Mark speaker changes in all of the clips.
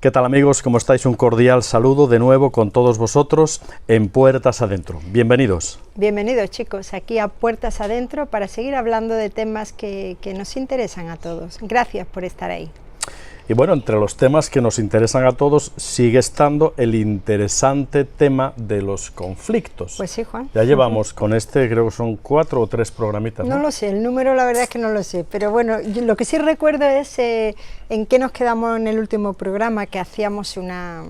Speaker 1: ¿Qué tal, amigos? ¿Cómo estáis? Un cordial saludo de nuevo con todos vosotros en Puertas Adentro. Bienvenidos.
Speaker 2: Bienvenidos, chicos, aquí a Puertas Adentro para seguir hablando de temas que nos interesan a todos. Gracias por estar ahí.
Speaker 1: Y bueno, entre los temas que nos interesan a todos sigue estando el interesante tema de los conflictos.
Speaker 2: Pues sí, Juan.
Speaker 1: Ya llevamos con creo que son 4 o 3 programitas, ¿no?
Speaker 2: No lo sé, el número la verdad es que no lo sé, pero bueno, lo que sí recuerdo es en qué nos quedamos en el último programa, que hacíamos una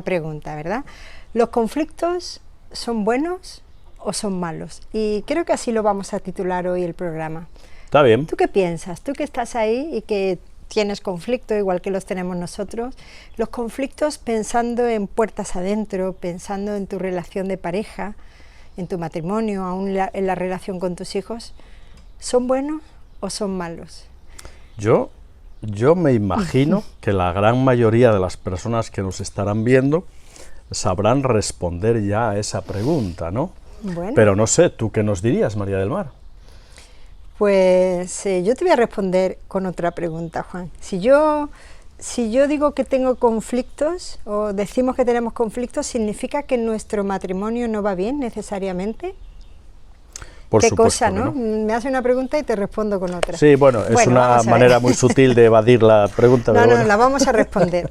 Speaker 2: pregunta, ¿verdad? ¿Los conflictos son buenos o son malos? Y creo que así lo vamos a titular hoy el programa.
Speaker 1: Está bien.
Speaker 2: ¿Tú qué piensas? Tú que estás ahí y que tienes conflicto, igual que los tenemos nosotros, los conflictos pensando en puertas adentro, pensando en tu relación de pareja, en tu matrimonio, aún en la relación con tus hijos, ¿son buenos o son malos?
Speaker 1: Yo me imagino que la gran mayoría de las personas que nos estarán viendo sabrán responder ya a esa pregunta, ¿no?
Speaker 2: Bueno.
Speaker 1: Pero no sé, ¿tú qué nos dirías, María del Mar?
Speaker 2: Pues yo te voy a responder con otra pregunta, Juan. Si yo digo que tengo conflictos, o decimos que tenemos conflictos, ¿significa que nuestro matrimonio no va bien necesariamente?
Speaker 1: Por
Speaker 2: ¿Qué
Speaker 1: supuesto
Speaker 2: cosa, no? Me hace una pregunta y te respondo con otra.
Speaker 1: Sí, bueno, es una manera muy sutil de evadir la pregunta.
Speaker 2: No,
Speaker 1: bueno.
Speaker 2: la vamos a responder.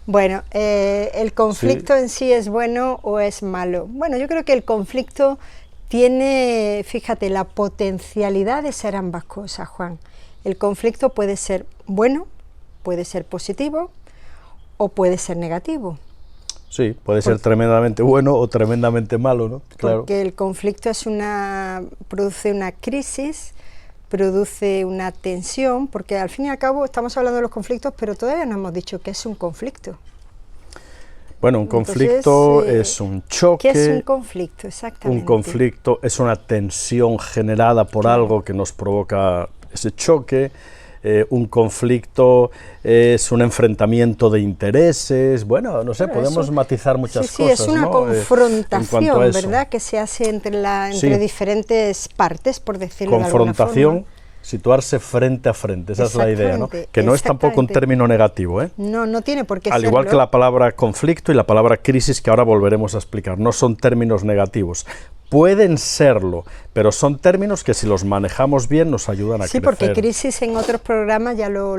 Speaker 2: Bueno, ¿el conflicto en sí es bueno o es malo? Bueno, yo creo que el conflicto tiene, fíjate, la potencialidad de ser ambas cosas, Juan. El conflicto puede ser bueno, puede ser positivo o puede ser negativo.
Speaker 1: Sí, puede ser tremendamente bueno o tremendamente malo, ¿no? Claro.
Speaker 2: Porque el conflicto produce una crisis, produce una tensión, porque al fin y al cabo estamos hablando de los conflictos, pero todavía no hemos dicho qué es un conflicto.
Speaker 1: Bueno, un conflicto es un choque.
Speaker 2: ¿Qué es un conflicto? Exactamente.
Speaker 1: Un conflicto es una tensión generada por algo que nos provoca ese choque. Un conflicto es un enfrentamiento de intereses. Bueno, no sé, podemos matizar muchas cosas.
Speaker 2: Sí, es una confrontación, ¿verdad?, que se hace entre diferentes partes, por decirlo de alguna forma.
Speaker 1: Confrontación, situarse frente a frente, esa es la idea, ¿no? Que no es tampoco un término negativo, ¿eh?
Speaker 2: No tiene por qué serlo.
Speaker 1: Al igual que la palabra conflicto y la palabra crisis, que ahora volveremos a explicar, no son términos negativos. Pueden serlo, pero son términos que si los manejamos bien nos ayudan a crecer.
Speaker 2: Sí, porque crisis en otros programas ya lo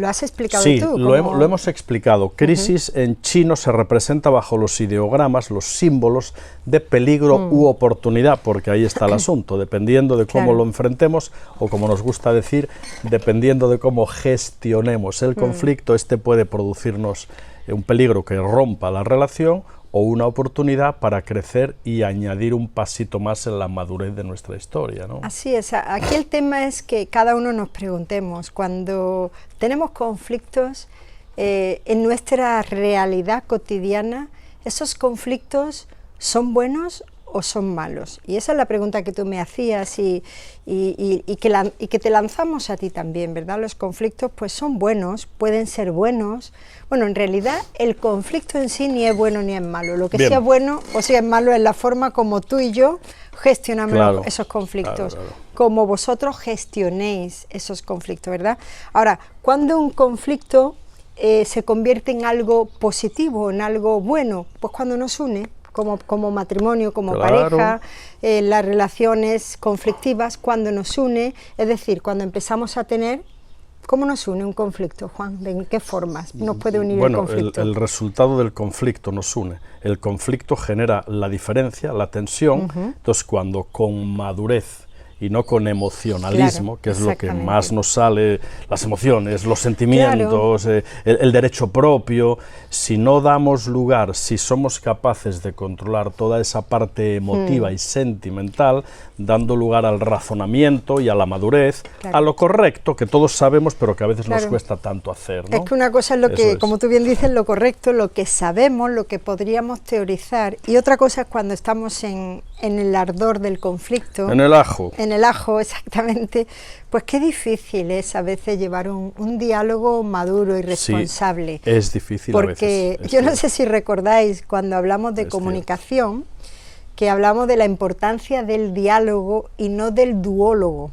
Speaker 2: has explicado tú.
Speaker 1: Sí, lo hemos explicado. Crisis en chino se representa bajo los ideogramas, los símbolos de peligro u oportunidad, porque ahí está el asunto, dependiendo de cómo lo enfrentemos, o como nos gusta decir, dependiendo de cómo gestionemos el conflicto, puede producirnos un peligro que rompa la relación, o una oportunidad para crecer y añadir un pasito más en la madurez de nuestra historia, ¿no?
Speaker 2: Así es, aquí el tema es que cada uno nos preguntemos, cuando tenemos conflictos en nuestra realidad cotidiana, ¿esos conflictos son buenos o son malos? Y esa es la pregunta que tú me hacías y que te lanzamos a ti también, ¿verdad? Los conflictos pues son buenos, pueden ser buenos. Bueno, en realidad el conflicto en sí ni es bueno ni es malo. Lo que sí es bueno o sí es malo es la forma como tú y yo gestionamos esos conflictos, como vosotros gestionéis esos conflictos, ¿verdad? Ahora, cuando un conflicto se convierte en algo positivo, en algo bueno, pues cuando nos une, como matrimonio, como pareja, las relaciones conflictivas, cuando nos une, es decir, cuando empezamos a tener. ¿Cómo nos une un conflicto, Juan? ¿En qué formas nos puede unir el conflicto?
Speaker 1: El resultado del conflicto nos une. El conflicto genera la diferencia, la tensión. Entonces, cuando con madurez y no con emocionalismo, que es lo que más nos sale, las emociones, los sentimientos, el derecho propio, si no damos lugar, si somos capaces de controlar toda esa parte emotiva y sentimental, dando lugar al razonamiento y a la madurez, a lo correcto, que todos sabemos, pero que a veces nos cuesta tanto hacer, ¿no?
Speaker 2: Es que una cosa es lo que, como tú bien dices, lo correcto, lo que sabemos, lo que podríamos teorizar, y otra cosa es cuando estamos en el ardor del conflicto.
Speaker 1: En el ajo.
Speaker 2: En el ajo, exactamente. Pues qué difícil es a veces llevar un diálogo maduro y responsable.
Speaker 1: Sí, es difícil a veces.
Speaker 2: Porque yo no sé si recordáis, cuando hablamos de comunicación, que hablamos de la importancia del diálogo y no del duólogo.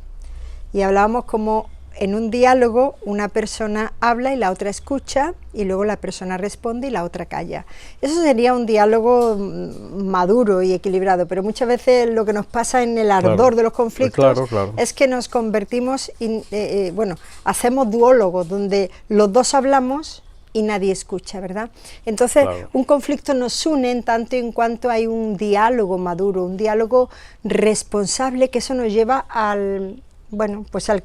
Speaker 2: Y hablábamos como en un diálogo una persona habla y la otra escucha, y luego la persona responde y la otra calla. Eso sería un diálogo maduro y equilibrado, pero muchas veces lo que nos pasa en el ardor de los conflictos es que nos convertimos, hacemos duólogos, donde los dos hablamos y nadie escucha, ¿verdad? Entonces, un conflicto nos une en tanto y en cuanto hay un diálogo maduro, un diálogo responsable, que eso nos lleva al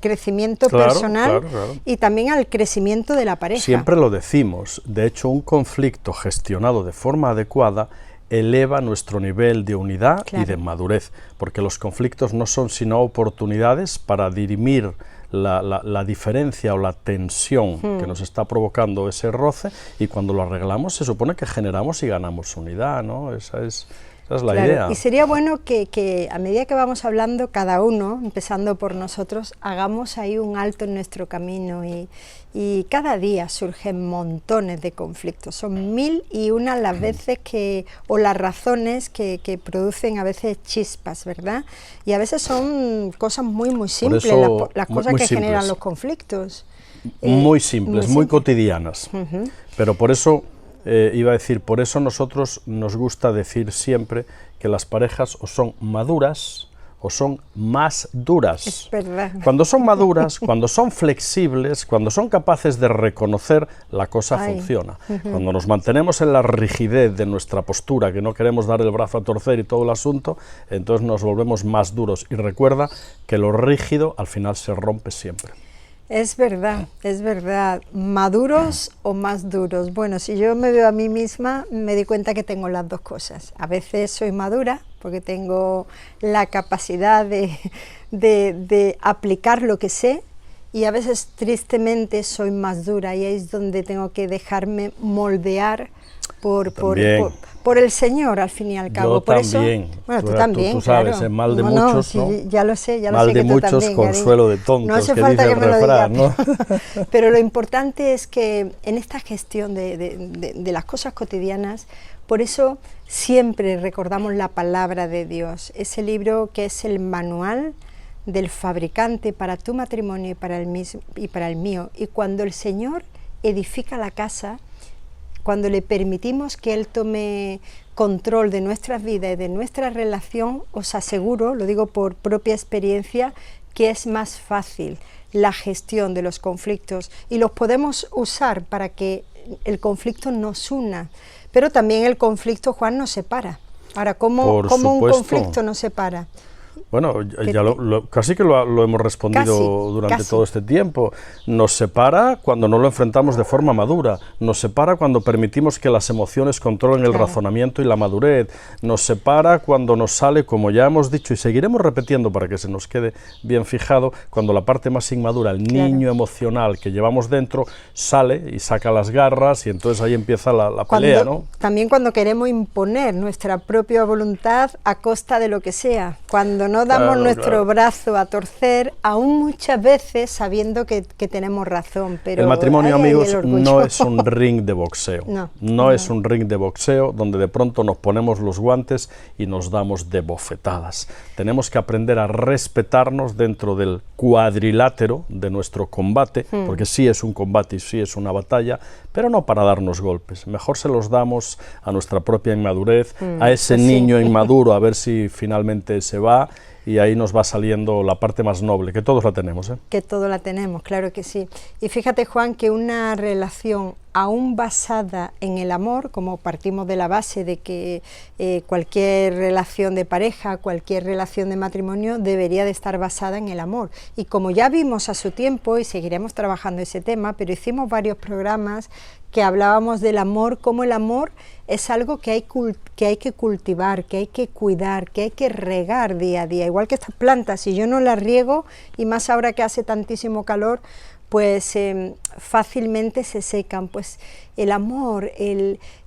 Speaker 2: crecimiento personal y también al crecimiento de la pareja.
Speaker 1: Siempre lo decimos, de hecho, un conflicto gestionado de forma adecuada eleva nuestro nivel de unidad y de madurez, porque los conflictos no son sino oportunidades para dirimir la diferencia o la tensión que nos está provocando ese roce, y cuando lo arreglamos se supone que generamos y ganamos unidad, ¿no? Esa es la idea.
Speaker 2: Y sería bueno que a medida que vamos hablando, cada uno, empezando por nosotros, hagamos ahí un alto en nuestro camino, y cada día surgen montones de conflictos, son 1001 las veces o las razones que producen a veces chispas, ¿verdad? Y a veces son cosas muy simples, las cosas que generan los conflictos.
Speaker 1: Muy simples, muy cotidianas, pero por eso... por eso nosotros nos gusta decir siempre que las parejas o son maduras o son más duras.
Speaker 2: Es verdad.
Speaker 1: Cuando son maduras, cuando son flexibles, cuando son capaces de reconocer, la cosa funciona. Cuando nos mantenemos en la rigidez de nuestra postura, que no queremos dar el brazo a torcer y todo el asunto, entonces nos volvemos más duros. Y recuerda que lo rígido al final se rompe siempre.
Speaker 2: Es verdad, maduros o más duros. Bueno, si yo me veo a mí misma, me di cuenta que tengo las dos cosas. A veces soy madura, porque tengo la capacidad de aplicar lo que sé, y a veces tristemente soy más dura, y ahí es donde tengo que dejarme moldear por el Señor, al fin y al cabo.
Speaker 1: Yo
Speaker 2: por
Speaker 1: también.
Speaker 2: Eso, bueno, tú también,
Speaker 1: tú sabes, el mal de muchos, ¿no?
Speaker 2: Sí, ya lo sé,
Speaker 1: mal de
Speaker 2: que
Speaker 1: muchos,
Speaker 2: también,
Speaker 1: consuelo de tontos,
Speaker 2: no hace
Speaker 1: que
Speaker 2: falta
Speaker 1: dice
Speaker 2: que
Speaker 1: el
Speaker 2: me
Speaker 1: refrán,
Speaker 2: lo digas,
Speaker 1: ¿no?
Speaker 2: Pero lo importante es que en esta gestión de las cosas cotidianas, por eso siempre recordamos la palabra de Dios, ese libro que es el manual del fabricante para tu matrimonio y para el mío. Y cuando el Señor edifica la casa, cuando le permitimos que Él tome control de nuestras vidas y de nuestra relación, os aseguro, lo digo por propia experiencia, que es más fácil la gestión de los conflictos, y los podemos usar para que el conflicto nos una, pero también el conflicto, Juan, nos separa. Ahora, ¿cómo un conflicto nos separa?
Speaker 1: Bueno, casi que lo hemos respondido durante todo este tiempo. Nos separa cuando no lo enfrentamos de forma madura, nos separa cuando permitimos que las emociones controlen el razonamiento y la madurez, nos separa cuando nos sale, como ya hemos dicho y seguiremos repitiendo para que se nos quede bien fijado, cuando la parte más inmadura, el niño emocional que llevamos dentro, sale y saca las garras, y entonces ahí empieza la pelea, ¿no?
Speaker 2: También cuando queremos imponer nuestra propia voluntad a costa de lo que sea, cuando no damos nuestro brazo a torcer, aún muchas veces sabiendo que tenemos razón. Pero
Speaker 1: el matrimonio, amigos, no es un ring de boxeo. No es un ring de boxeo donde de pronto nos ponemos los guantes y nos damos de bofetadas. Tenemos que aprender a respetarnos dentro del cuadrilátero de nuestro combate, porque sí es un combate y sí es una batalla, pero no para darnos golpes. Mejor se los damos a nuestra propia inmadurez, a ese niño inmaduro, a ver si finalmente se va, y ahí nos va saliendo la parte más noble, que todos la tenemos, ¿eh?
Speaker 2: Que todos la tenemos, claro que sí. Y fíjate, Juan, que una relación aún basada en el amor, como partimos de la base de que cualquier relación de pareja, cualquier relación de matrimonio debería de estar basada en el amor. Y como ya vimos a su tiempo, y seguiremos trabajando ese tema, pero hicimos varios programas que hablábamos del amor, como el amor es algo que hay que cultivar, que hay que cuidar, que hay que regar día a día. Igual que estas plantas, si yo no las riego, y más ahora que hace tantísimo calor, pues fácilmente se secan. Pues el amor,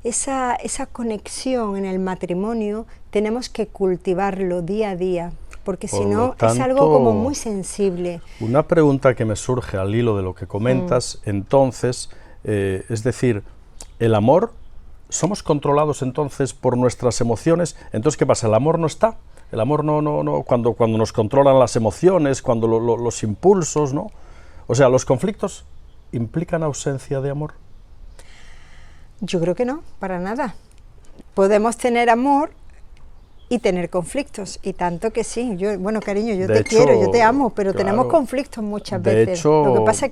Speaker 2: esa conexión en el matrimonio, tenemos que cultivarlo día a día, porque si no es algo como muy sensible.
Speaker 1: Una pregunta que me surge al hilo de lo que comentas, entonces, es decir, el amor, ¿somos controlados entonces por nuestras emociones? Entonces, ¿qué pasa? ¿El amor no está? El amor no cuando nos controlan las emociones, cuando los impulsos, ¿no? O sea, ¿los conflictos implican ausencia de amor?
Speaker 2: Yo creo que no, para nada. Podemos tener amor y tener conflictos, y tanto que sí. Bueno, cariño, yo te quiero, yo te amo, pero claro, tenemos conflictos muchas veces. Lo que pasa es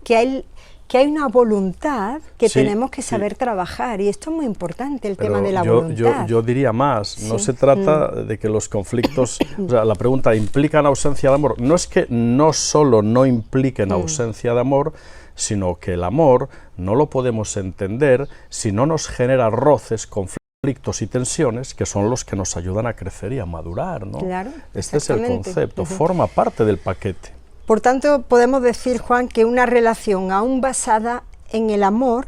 Speaker 2: que hay una voluntad que tenemos que saber trabajar, y esto es muy importante, el tema de la voluntad.
Speaker 1: Yo diría más, no se trata de que los conflictos, o sea, la pregunta, ¿implican ausencia de amor? No es que no solo no impliquen ausencia de amor, sino que el amor no lo podemos entender si no nos genera roces, conflictos y tensiones, que son los que nos ayudan a crecer y a madurar, ¿no?
Speaker 2: Claro,
Speaker 1: este es el concepto, forma parte del paquete.
Speaker 2: Por tanto, podemos decir, Juan, que una relación aún basada en el amor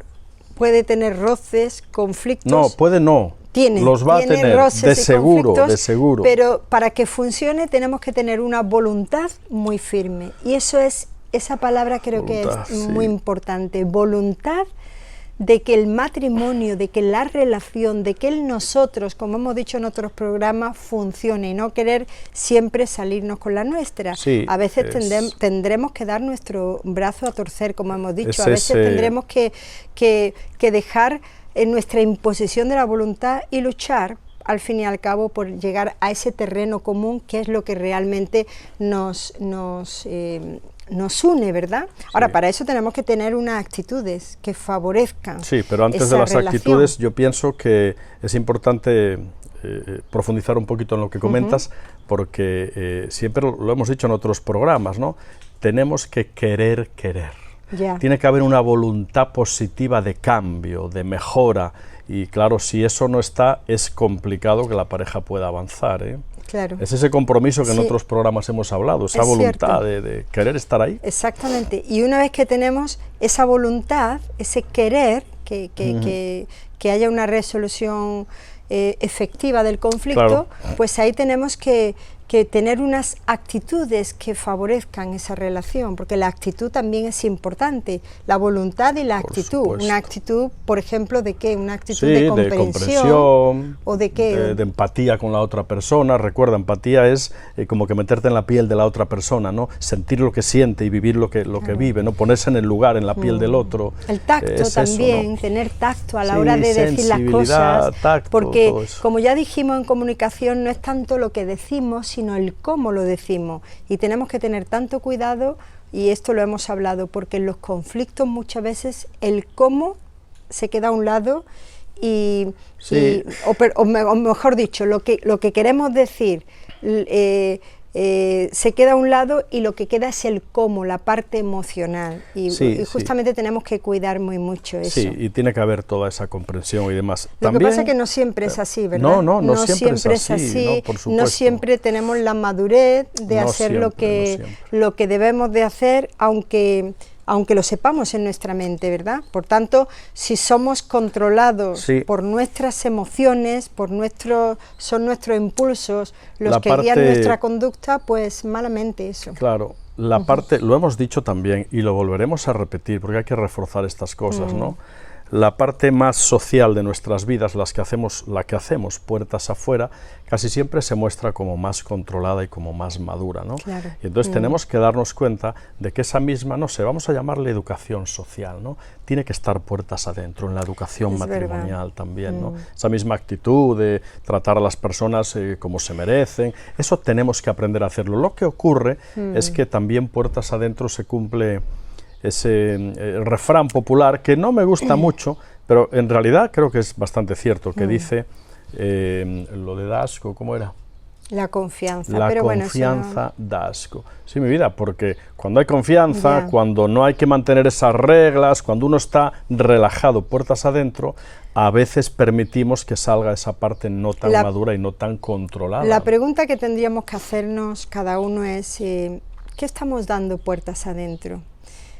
Speaker 2: puede tener roces, conflictos.
Speaker 1: No, puede no. Los va a tener, de seguro.
Speaker 2: Pero para que funcione tenemos que tener una voluntad muy firme. Y esa palabra creo que es muy importante. Voluntad de que el matrimonio, de que la relación, de que el nosotros, como hemos dicho en otros programas, funcione, y no querer siempre salirnos con la nuestra. A veces tendremos que dar nuestro brazo a torcer, como hemos dicho, a veces tendremos que dejar nuestra imposición de la voluntad y luchar, al fin y al cabo, por llegar a ese terreno común, que es lo que realmente nos une, ¿verdad? Ahora, para eso tenemos que tener unas actitudes que favorezcan.
Speaker 1: Sí, pero antes de las actitudes, yo pienso que es importante profundizar un poquito en lo que comentas, porque siempre lo hemos dicho en otros programas, ¿no? Tenemos que querer. Tiene que haber una voluntad positiva de cambio, de mejora, y claro, si eso no está, es complicado que la pareja pueda avanzar, ¿eh?
Speaker 2: Claro.
Speaker 1: Es ese compromiso que en otros programas hemos hablado, esa voluntad de querer estar ahí.
Speaker 2: Exactamente, y una vez que tenemos esa voluntad, ese querer, que haya una resolución efectiva del conflicto, pues ahí tenemos que tener unas actitudes que favorezcan esa relación, porque la actitud también es importante, la voluntad y la actitud. Una actitud, por ejemplo, ¿de qué? Una actitud de comprensión, o de qué,
Speaker 1: de empatía con la otra persona. Recuerda, empatía es como que meterte en la piel de la otra persona, ¿no? Sentir lo que siente y vivir lo que vive, ¿no? Ponerse en el lugar, en la piel del otro.
Speaker 2: El tacto también, ¿no? Tener tacto a la hora de decir las cosas,
Speaker 1: tacto,
Speaker 2: porque como ya dijimos en comunicación, no es tanto lo que decimos, sino el cómo lo decimos, y tenemos que tener tanto cuidado, y esto lo hemos hablado, porque en los conflictos muchas veces el cómo se queda a un lado, o mejor dicho, lo que queremos decir se queda a un lado, y lo que queda es el cómo, la parte emocional, y justamente tenemos que cuidar muy mucho eso.
Speaker 1: Sí, y tiene que haber toda esa comprensión y demás.
Speaker 2: Lo que pasa es que no siempre es así, ¿verdad?
Speaker 1: No siempre es así, ¿no? Por supuesto.
Speaker 2: No siempre tenemos la madurez de hacer lo que debemos de hacer, aunque lo sepamos en nuestra mente, ¿verdad? Por tanto, si somos controlados por nuestras emociones, son nuestros impulsos los que guían nuestra conducta, pues malamente eso.
Speaker 1: Claro, la parte, lo hemos dicho también y lo volveremos a repetir porque hay que reforzar estas cosas, ¿no? La parte más social de nuestras vidas, la que hacemos puertas afuera, casi siempre se muestra como más controlada y como más madura, ¿no?
Speaker 2: Claro.
Speaker 1: Y entonces tenemos que darnos cuenta de que esa misma, no sé, vamos a llamarle educación social, ¿no? Tiene que estar puertas adentro, en la educación matrimonial también, ¿no? Esa misma actitud de tratar a las personas como se merecen, eso tenemos que aprender a hacerlo. Lo que ocurre es que también puertas adentro se cumple ese refrán popular que no me gusta mucho, pero en realidad creo que es bastante cierto, que dice lo de da asco, ¿cómo era?
Speaker 2: La confianza.
Speaker 1: La confianza da asco. Sí, mi vida, porque cuando hay confianza, cuando no hay que mantener esas reglas, cuando uno está relajado puertas adentro, a veces permitimos que salga esa parte no tan madura y no tan controlada.
Speaker 2: La pregunta que tendríamos que hacernos cada uno es, ¿qué estamos dando puertas adentro?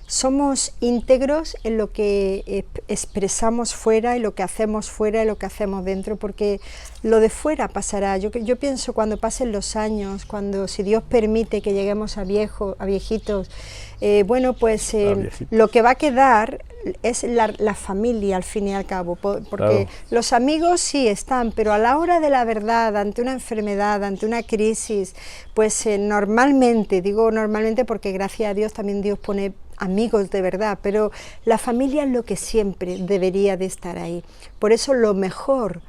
Speaker 2: ¿Somos íntegros en lo que expresamos fuera y lo que hacemos fuera y lo que hacemos dentro? Porque lo de fuera pasará. Yo pienso cuando pasen los años, si Dios permite que lleguemos a viejitos, lo que va a quedar es la familia, al fin y al cabo, porque los amigos sí están, pero a la hora de la verdad, ante una enfermedad, ante una crisis, pues normalmente, digo normalmente porque gracias a Dios también Dios pone amigos de verdad, pero la familia es lo que siempre debería de estar ahí. Por eso lo mejor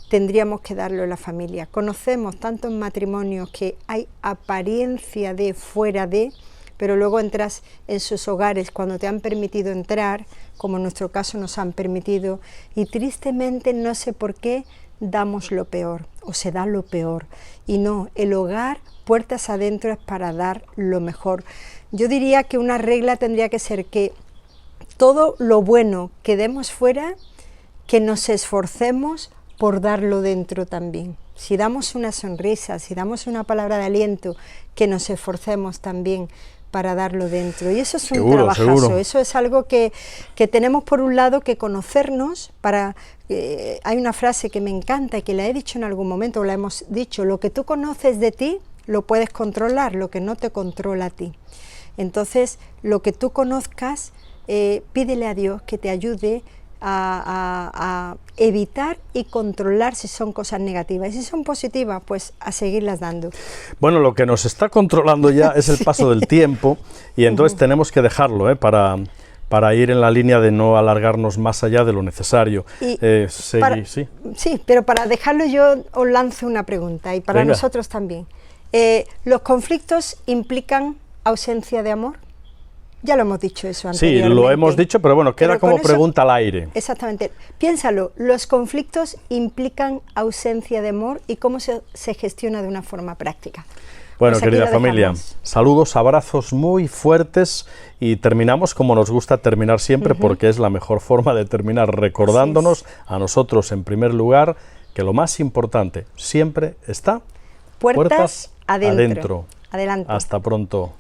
Speaker 2: tendríamos que darlo a la familia. Conocemos tantos matrimonios que hay apariencia de fuera de, pero luego entras en sus hogares cuando te han permitido entrar, como en nuestro caso nos han permitido, y tristemente no sé por qué damos lo peor, o se da lo peor. Y no, el hogar, puertas adentro, es para dar lo mejor. Yo diría que una regla tendría que ser que todo lo bueno que demos fuera, que nos esforcemos por darlo dentro también. Si damos una sonrisa, si damos una palabra de aliento, que nos esforcemos también para darlo dentro. Y eso es un trabajazo, seguro. Eso es algo que tenemos por un lado que conocernos para... hay una frase que me encanta y que la he dicho en algún momento, o la hemos dicho: lo que tú conoces de ti lo puedes controlar, lo que no te controla a ti. Entonces, lo que tú conozcas, pídele a Dios que te ayude a evitar y controlar si son cosas negativas, y si son positivas, pues a seguirlas dando.
Speaker 1: Bueno, lo que nos está controlando ya es el paso del tiempo, y entonces tenemos que dejarlo para ir en la línea de no alargarnos más allá de lo necesario. Sí,
Speaker 2: pero para dejarlo yo os lanzo una pregunta, y para nosotros también. ¿Los conflictos implican ausencia de amor? Ya lo hemos dicho eso anteriormente.
Speaker 1: Sí, lo hemos dicho, pero bueno, queda como pregunta al aire.
Speaker 2: Exactamente. Piénsalo, ¿los conflictos implican ausencia de amor y cómo se gestiona de una forma práctica?
Speaker 1: Bueno, pues querida familia, saludos, abrazos muy fuertes, y terminamos como nos gusta terminar siempre, porque es la mejor forma de terminar, recordándonos a nosotros en primer lugar que lo más importante siempre está
Speaker 2: puertas adentro.
Speaker 1: Adelante. Hasta pronto.